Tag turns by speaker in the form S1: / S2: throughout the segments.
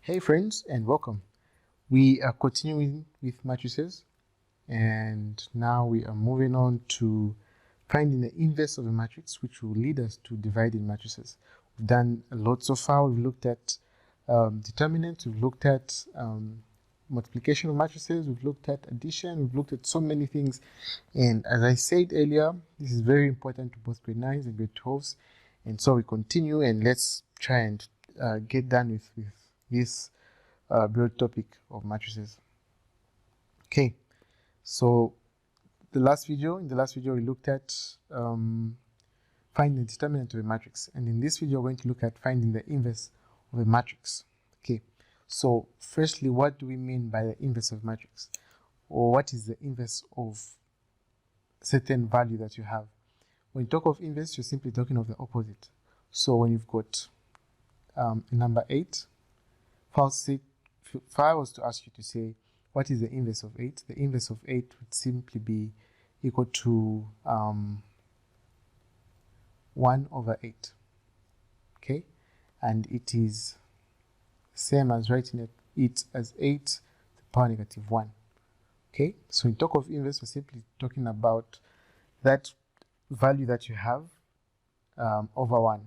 S1: Hey friends, and welcome. We are continuing with matrices, and now we are moving on to finding the inverse of a matrix, which will lead us to dividing matrices. We've done a lot so far. We've looked at determinants, we've looked at multiplication of matrices, we've looked at addition, we've looked at so many things. And as I said earlier, this is very important to both grade 9s and grade 12s. And so we continue, and let's try and get done with this broad topic of matrices. Okay, so in the last video we looked at finding the determinant of a matrix, and in this video we're going to look at finding the inverse of a matrix. Okay, so firstly, what do we mean by the inverse of matrix, or what is the inverse of certain value that you have? When you talk of inverse, you're simply talking of the opposite. So when you've got a number 8, if I was to ask you to say what is the inverse of 8, the inverse of 8 would simply be equal to 1 over 8. Okay, and it is same as writing it as 8 to the power negative 1. Okay, so in talk of inverse, we're simply talking about that value that you have over 1.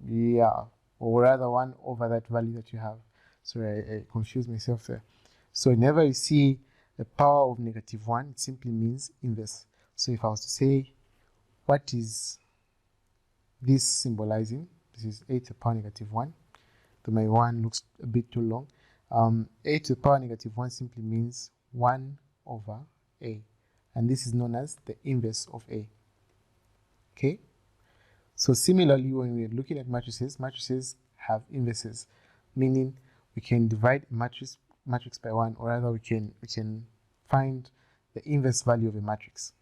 S1: Yeah, or rather 1 over that value that you have. Sorry, I confused myself there. So whenever you see the power of negative 1, it simply means inverse. So if I was to say, what is this symbolizing? This is 8 to the power negative 1. Though my 1 looks a bit too long. 8 to the power negative 1 simply means 1 over a. And this is known as the inverse of a. Okay? So similarly, when we're looking at matrices, matrices have inverses, meaning we can divide a matrix by 1, or rather we can find the inverse value of a matrix.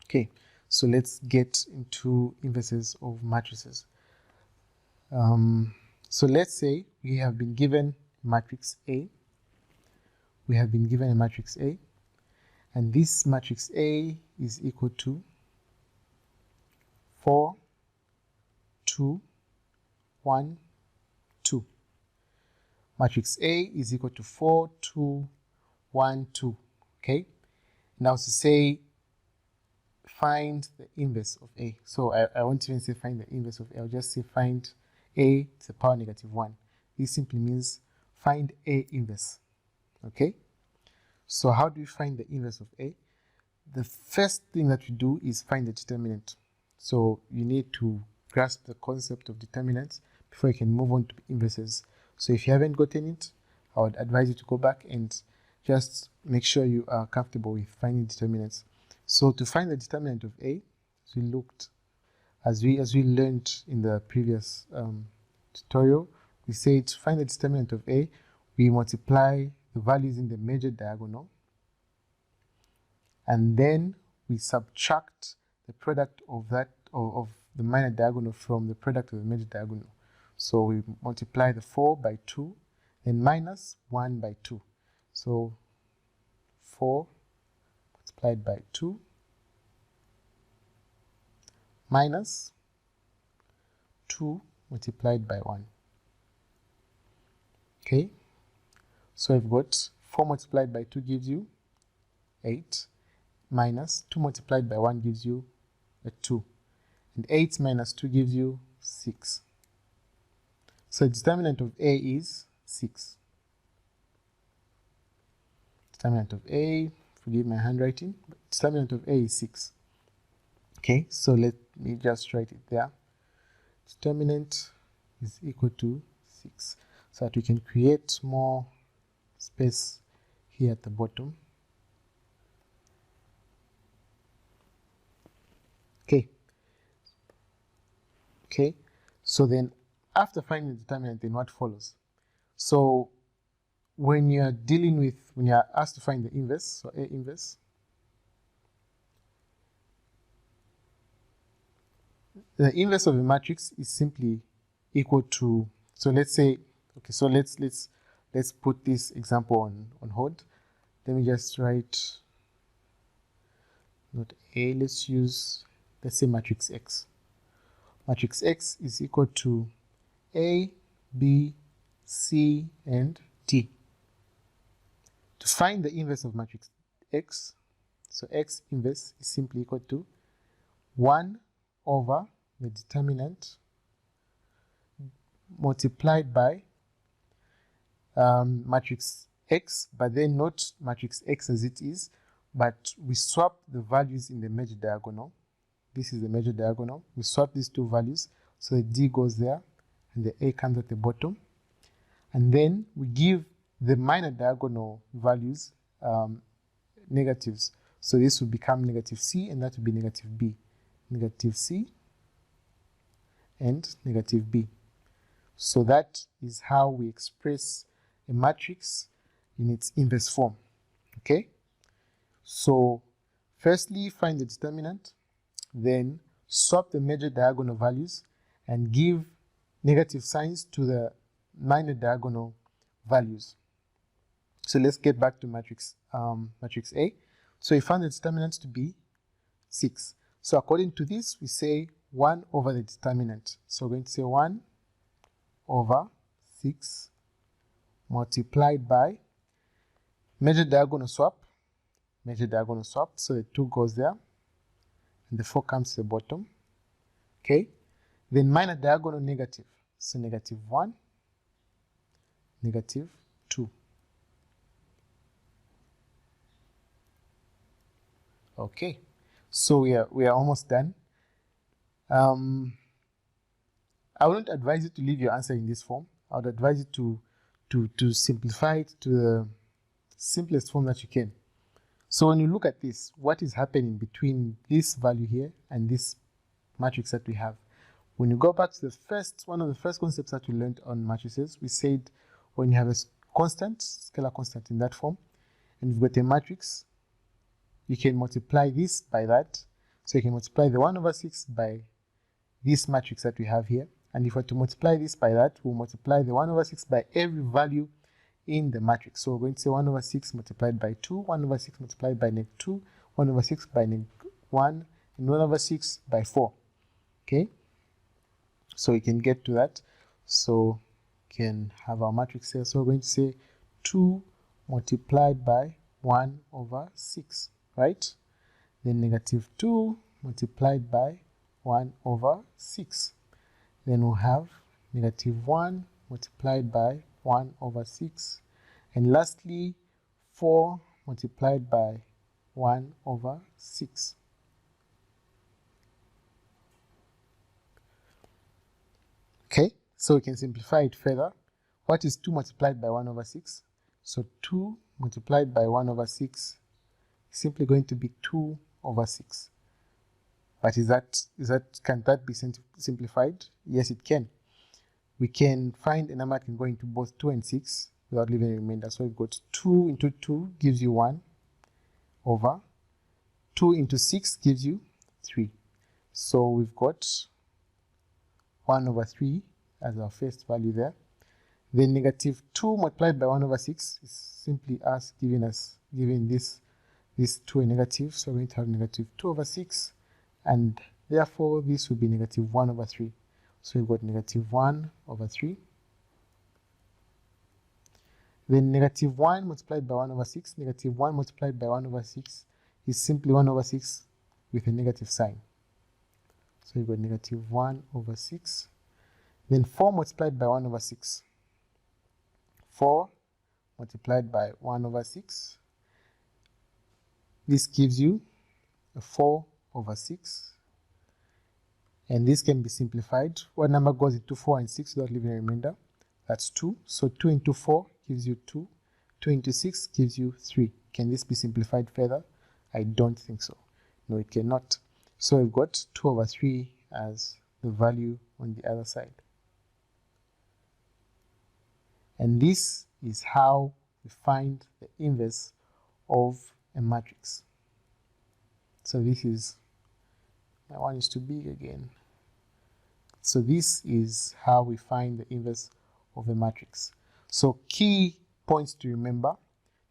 S1: Okay, so let's get into inverses of matrices. So let's say we have been given matrix A. We have been given a matrix A, and this matrix A is equal to 4, 2, 1, 2. Matrix A is equal to 4, 2, 1, 2. Okay, now to say find the inverse of A. So I won't even say find the inverse of A, I'll just say find A to the power negative 1. This simply means find A inverse. Okay, so how do we find the inverse of A? The first thing that we do is find the determinant. So you need to grasp the concept of determinants before you can move on to inverses. So if you haven't gotten it, I would advise you to go back and just make sure you are comfortable with finding determinants. So to find the determinant of A, as we learned in the previous tutorial, we say to find the determinant of A, we multiply the values in the major diagonal, and then we subtract the product of the minor diagonal from the product of the major diagonal. So we multiply the 4 by 2, then minus 1 by 2. So 4 multiplied by 2 minus 2 multiplied by 1. Okay, so I've got 4 multiplied by 2 gives you 8, minus 2 multiplied by 1 gives you a 2, and 8 minus 2 gives you 6. So the determinant of A is 6. Determinant of A, forgive my handwriting, but determinant of A is 6. Okay, so let me just write it there. Determinant is equal to 6, so that we can create more space here at the bottom. Okay, so then after finding the determinant, then what follows? So when you are asked to find the inverse, so A inverse, the inverse of a matrix is simply equal to, so let's say, okay, so let's put this example on hold. Let me just write not A, let's say matrix X. Matrix X is equal to A B, C, and D. To find the inverse of matrix X, so X inverse is simply equal to 1 over the determinant multiplied by matrix X, but then not matrix X as it is, but we swap the values in the major diagonal. This is the major diagonal. We swap these two values, so the D goes there and the A comes at the bottom. And then we give the minor diagonal values negatives. So this will become negative C, and that will be negative B. Negative C and negative B. So that is how we express a matrix in its inverse form. Okay? So firstly, find the determinant, then swap the major diagonal values and give negative signs to the minor diagonal values. So let's get back to matrix A. So we found the determinant to be 6. So according to this, we say 1 over the determinant. So we're going to say 1 over 6 multiplied by major diagonal swap, so the 2 goes there, and the 4 comes to the bottom. Okay? Then minor diagonal negative, so negative 1, negative 2. Okay, so we are almost done. I wouldn't advise you to leave your answer in this form. I would advise you to simplify it to the simplest form that you can. So when you look at this, what is happening between this value here and this matrix that we have? When you go back to one of the first concepts that we learned on matrices, we said when you have a constant, scalar constant in that form, and you've got a matrix, you can multiply this by that. So you can multiply the 1 over 6 by this matrix that we have here. And if we're to multiply this by that, we'll multiply the 1 over 6 by every value in the matrix. So we're going to say 1 over 6 multiplied by 2, 1 over 6 multiplied by neg 2, 1 over 6 by neg 1, and 1 over 6 by 4. Okay? So we can get to that. So we can have our matrix here. So we're going to say 2 multiplied by 1 over 6, right? Then negative 2 multiplied by 1 over 6. Then we'll have negative 1 multiplied by 1 over 6. And lastly, 4 multiplied by 1 over 6. Okay, so we can simplify it further. What is 2 multiplied by 1 over 6? So 2 multiplied by 1 over 6 is simply going to be 2 over 6. But can that be simplified? Yes, it can. We can find a number that can go into both 2 and 6 without leaving a remainder. So we've got 2 into 2 gives you 1 over 2 into 6 gives you 3. So we've got 1 over 3 as our first value there. Then negative 2 multiplied by 1 over 6 is simply us giving this 2 a negative. So we're going to have negative 2 over 6. And therefore, this will be negative 1 over 3. So we've got negative 1 over 3. Then negative 1 multiplied by 1 over 6. Negative 1 multiplied by 1 over 6 is simply 1 over 6 with a negative sign. So we've got negative 1 over 6. Then 4 multiplied by 1 over 6. 4 multiplied by 1 over 6. This gives you a 4 over 6, and this can be simplified. What number goes into 4 and 6 without leaving a remainder? That's 2. So 2 into 4 gives you 2. 2 into 6 gives you 3. Can this be simplified further? I don't think so. No, it cannot. So we've got 2 over 3 as the value on the other side. And this is how we find the inverse of a matrix. So this is, my one is too big again. So this is how we find the inverse of a matrix. So key points to remember: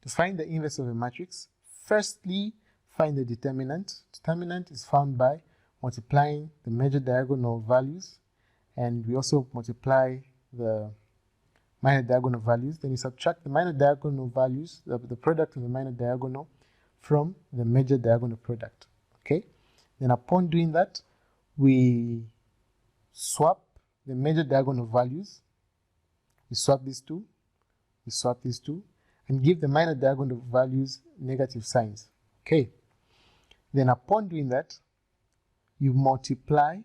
S1: to find the inverse of a matrix, firstly, find the determinant. Determinant is found by multiplying the major diagonal values, and we also multiply the minor diagonal values. Then you subtract the minor diagonal values, the product of the minor diagonal from the major diagonal product. Okay? Then upon doing that, we swap the major diagonal values. We swap these two. We swap these two. And give the minor diagonal values negative signs. Okay? Then upon doing that, you multiply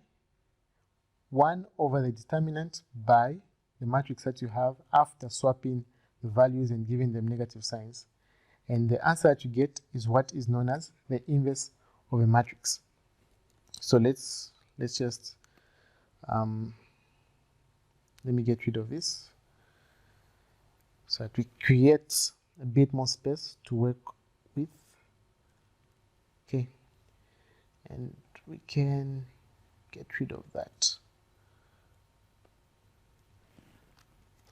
S1: 1 over the determinant by the matrix that you have after swapping the values and giving them negative signs. And the answer that you get is what is known as the inverse of a matrix. So let's just, let me get rid of this so that we create a bit more space to work with. Okay. And we can get rid of that.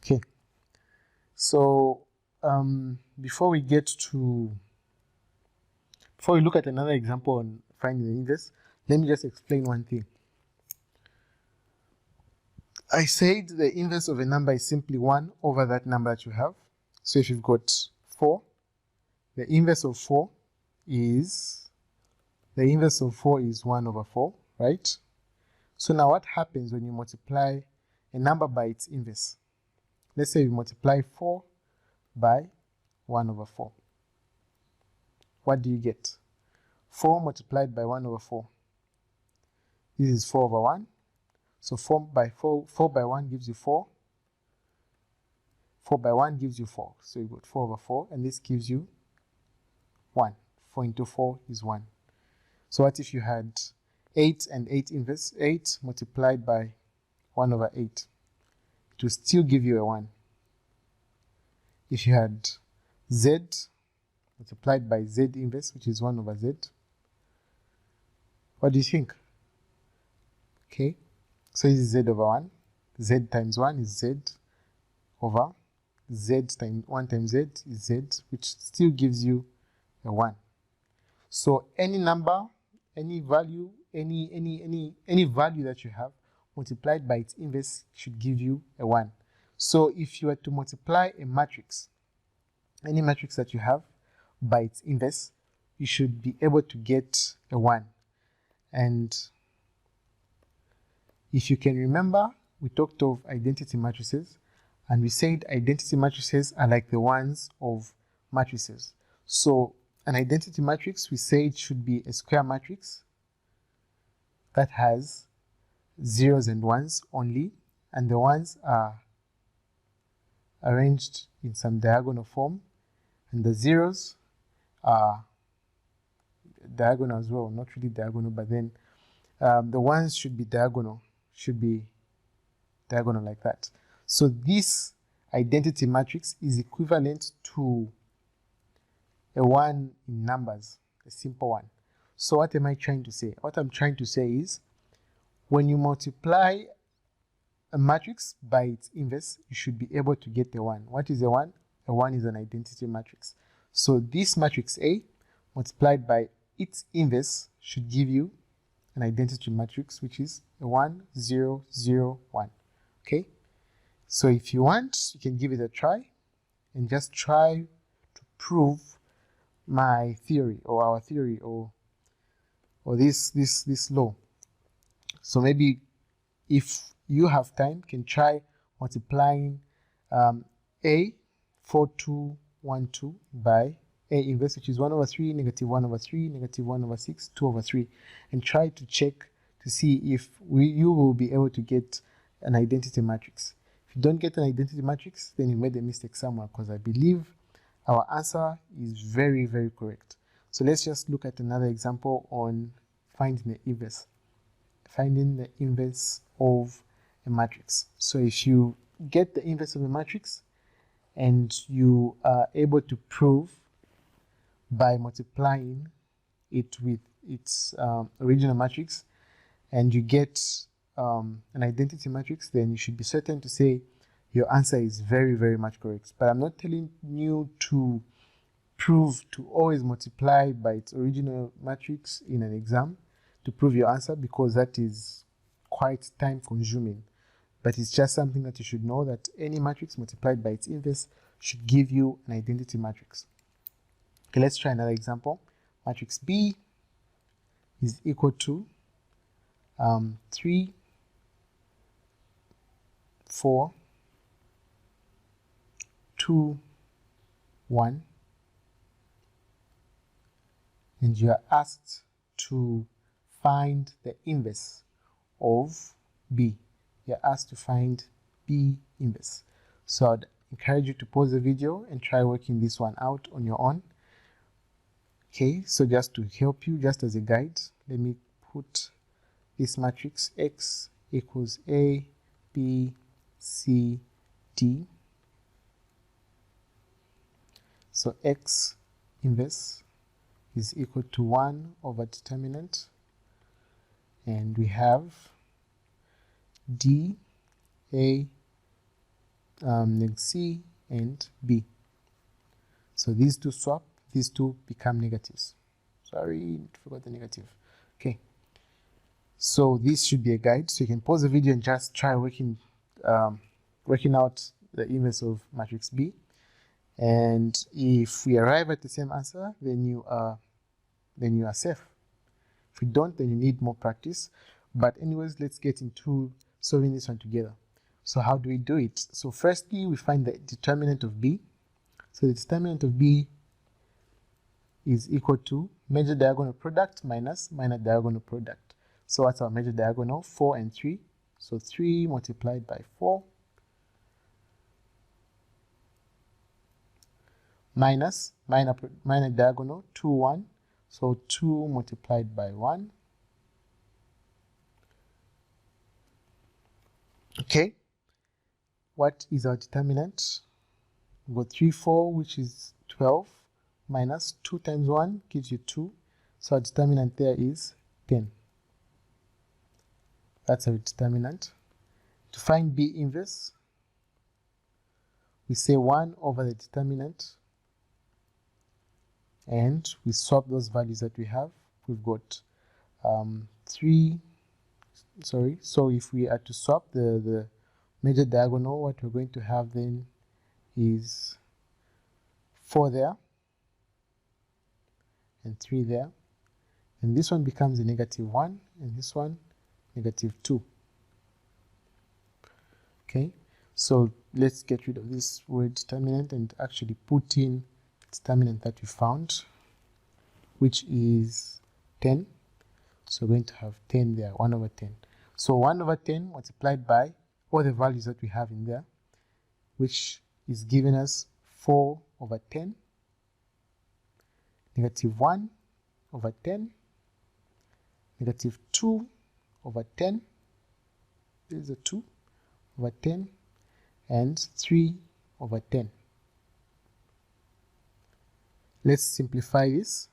S1: Okay, so before we look at another example on finding the inverse, let me just explain one thing. I said the inverse of a number is simply 1 over that number that you have. So if you've got 4, the inverse of 4 is 1 over 4, right? So now what happens when you multiply a number by its inverse? Let's say we multiply 4 by 1 over 4. What do you get? 4 multiplied by 1 over 4. This is 4 over 1. So 4 by 1 gives you 4. 4 by 1 gives you 4. So you got 4 over 4, and this gives you 1. 4 into 4 is 1. So what if you had 8 and 8 inverse? 8 multiplied by 1 over 8. It will still give you a 1. If you had z multiplied by z inverse, which is 1 over z, what do you think? Okay, so this is z over 1. Z times 1 is z over z times 1 times z is z, which still gives you a 1. So any number, any value, any value that you have multiplied by its inverse should give you a 1. So if you were to multiply a matrix, any matrix that you have, by its inverse, you should be able to get a 1. And if you can remember, we talked of identity matrices, and we said identity matrices are like the ones of matrices. So an identity matrix, we say it should be a square matrix that has zeros and ones only, and the ones are arranged in some diagonal form, and the zeros are diagonal as well, not really diagonal, but then the ones should be diagonal like that. So this identity matrix is equivalent to a 1 in numbers, a simple one. So what am I trying to say? What I'm trying to say is, when you multiply a matrix by its inverse, you should be able to get a 1. What is a 1? A 1 is an identity matrix. So this matrix A multiplied by its inverse should give you an identity matrix, which is a 1, 0, 0, 1. Okay? So if you want, you can give it a try and just try to prove my theory or our theory or this law. So maybe if you have time, you can try multiplying A 4, 2, 1, 2 by A inverse, which is 1 over 3, negative 1 over 3, negative 1 over 6, 2 over 3, and try to check to see if you will be able to get an identity matrix. If you don't get an identity matrix, then you made a mistake somewhere, because I believe our answer is very, very correct. So let's just look at another example on finding the inverse. Finding the inverse of a matrix. So if you get the inverse of a matrix and you are able to prove by multiplying it with its original matrix, and you get an identity matrix, then you should be certain to say your answer is very, very much correct. But I'm not telling you to prove to always multiply by its original matrix in an exam to prove your answer, because that is quite time consuming. but it's just something that you should know, that any matrix multiplied by its inverse should give you an identity matrix. Okay, let's try another example. Matrix B is equal to 3, 4, 2, 1, and you are asked to find the inverse of B. You're asked to find B inverse. So I'd encourage you to pause the video and try working this one out on your own. Okay, so just to help you, just as a guide, let me put this matrix X equals A, B, C, D. So X inverse is equal to 1 over determinant, and we have D, A, C, and B. So these two swap, these two become negatives. Sorry, forgot the negative. Okay, so this should be a guide, so you can pause the video and just try working out the inverse of matrix B. And if we arrive at the same answer, then you are safe. If you don't, then you need more practice. But anyways, let's get into solving this one together. So how do we do it? So firstly, we find the determinant of B. So the determinant of B is equal to major diagonal product minus minor diagonal product. So what's our major diagonal? 4 and 3. So 3 multiplied by 4 minus minor diagonal 2, 1. So 2 multiplied by 1. Okay, what is our determinant? We've got 3, 4, which is 12, minus 2 times 1 gives you 2. So our determinant there is 10. That's our determinant. To find B inverse, we say 1 over the determinant, and we swap those values that we have. We've got 3, sorry, so if we are to swap the major diagonal, what we're going to have then is 4 there and 3 there, and this one becomes a negative 1 and this one negative 2. Okay, so let's get rid of this word determinant and actually put in the determinant that we found, which is 10. So we're going to have 10 there, 1 over 10. So 1 over 10 multiplied by all the values that we have in there, which is giving us 4 over 10, negative 1 over 10, negative 2 over 10, there's a 2 over 10, and 3 over 10. Let's simplify this.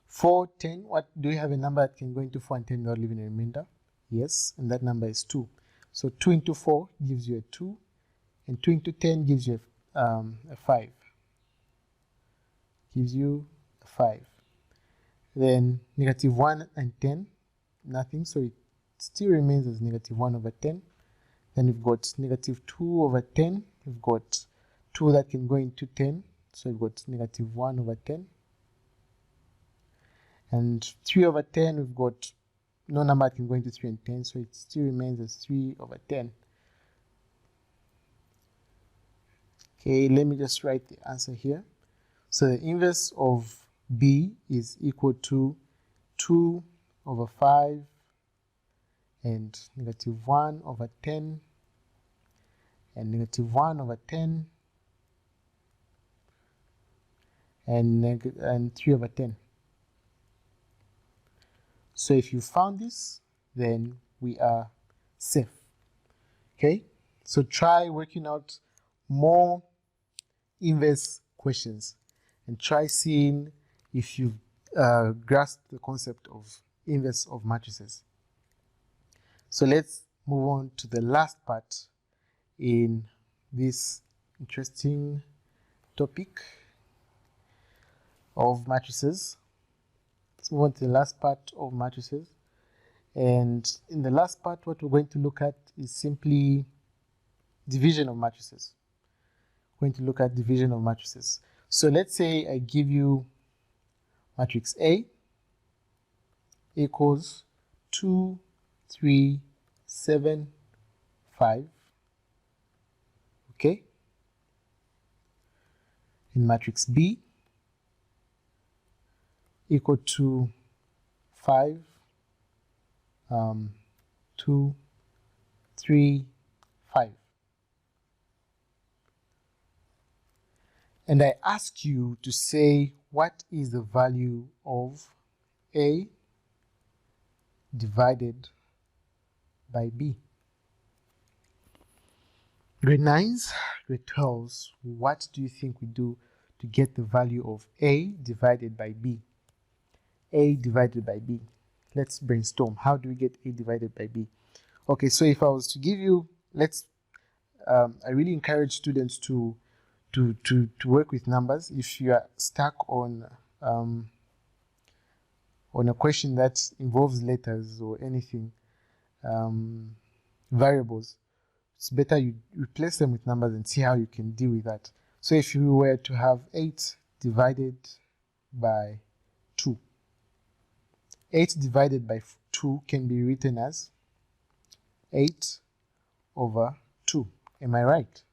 S1: 4, 10, what do we have a number that can go into 4 and 10 without leaving a remainder? Yes, and that number is 2. So 2 into 4 gives you a 2, and 2 into 10 gives you a 5. Gives you a 5. Then negative 1 and 10, nothing, so it still remains as negative 1 over 10. Then we've got negative 2 over 10. We've got 2 that can go into 10, so we've got negative 1 over 10. And 3 over 10, we've got no number that can go into 3 and 10, so it still remains as 3 over 10. Okay, let me just write the answer here. So the inverse of B is equal to 2 over 5 and negative 1 over 10 and negative 1 over 10 and 3 over 10. So if you found this, then we are safe. Okay, so try working out more inverse questions and try seeing if you've grasped the concept of inverse of matrices. So let's move on to the last part in this interesting topic of matrices. Let's move on to the last part of matrices, And in the last part, what we're going to look at is simply division of matrices. We're going to look at division of matrices. So let's say I give you matrix A equals 2, 3, 7, 5. Okay? In matrix B equal to 5, 2, 3, 5. And I ask you to say what is the value of A divided by B. Grade 9s, grade 12s, what do you think we do to get the value of A divided by B? A divided by B. Let's brainstorm. How do we get A divided by B? Okay, so if I was to give you, I really encourage students to work with numbers. If you are stuck on a question that involves letters or anything, variables, it's better you replace them with numbers and see how you can deal with that. So if you were to have 8 divided by 2, 8 divided by 2 can be written as 8 over 2. Am I right?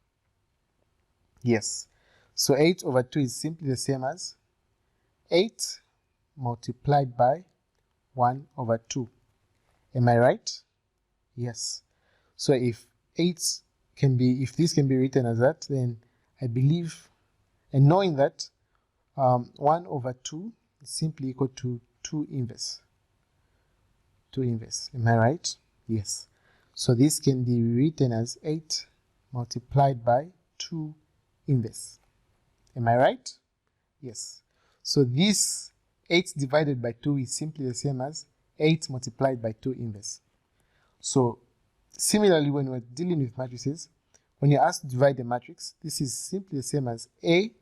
S1: Yes. So 8 over 2 is simply the same as 8 multiplied by 1 over 2. Am I right? Yes. So if this can be written as that, then I believe, and knowing that 1 over 2 is simply equal to 2 inverse. 2 inverse. Am I right? Yes. So this can be written as 8 multiplied by 2 inverse. Am I right? Yes. So this 8 divided by 2 is simply the same as 8 multiplied by 2 inverse. So similarly, when we're dealing with matrices, when you're asked to divide a matrix, this is simply the same as A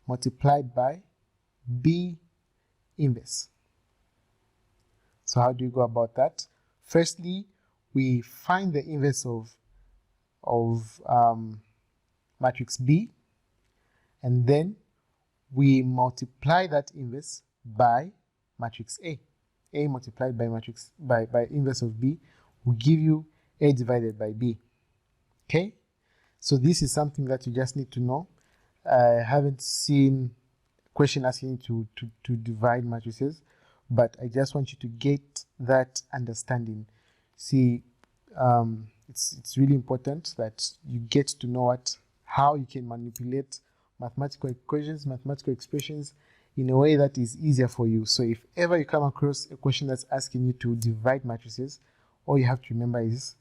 S1: multiplied by B inverse. So how do you go about that? Firstly, we find the inverse of matrix B, and then we multiply that inverse by matrix A. A multiplied by inverse of B will give you A divided by B. Okay? So this is something that you just need to know. I haven't seen a question asking you to divide matrices, but I just want you to get that understanding. See, it's really important that you get to know how you can manipulate mathematical equations, mathematical expressions in a way that is easier for you. So if ever you come across a question that's asking you to divide matrices, all you have to remember is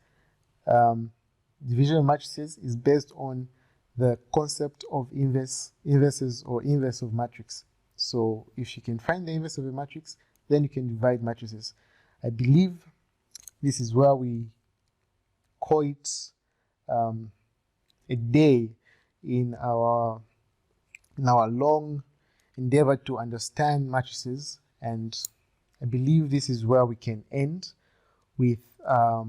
S1: division of matrices is based on the concept of inverses or inverse of matrix. So if you can find the inverse of a matrix, then you can divide matrices. I believe this is where we call it a day in our long endeavor to understand matrices, and I believe this is where we can end with our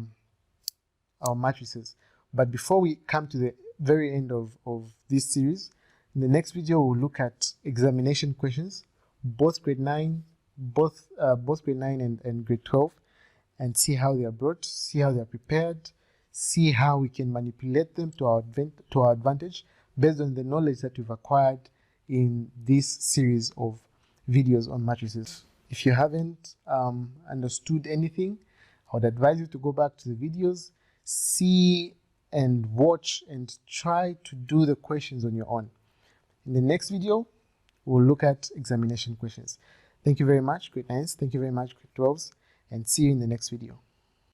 S1: matrices. But before we come to the very end of this series, in the next video we'll look at examination questions, both grade 9 and grade 12, and see how they are brought, see how they are prepared, see how we can manipulate them to our advantage based on the knowledge that we've acquired in this series of videos on matrices. If you haven't understood anything, I would advise you to go back to the videos, see and watch and try to do the questions on your own. In the next video, we'll look at examination questions. Thank you very much, grade 9s. Thank you very much, grade 12s, and see you in the next video.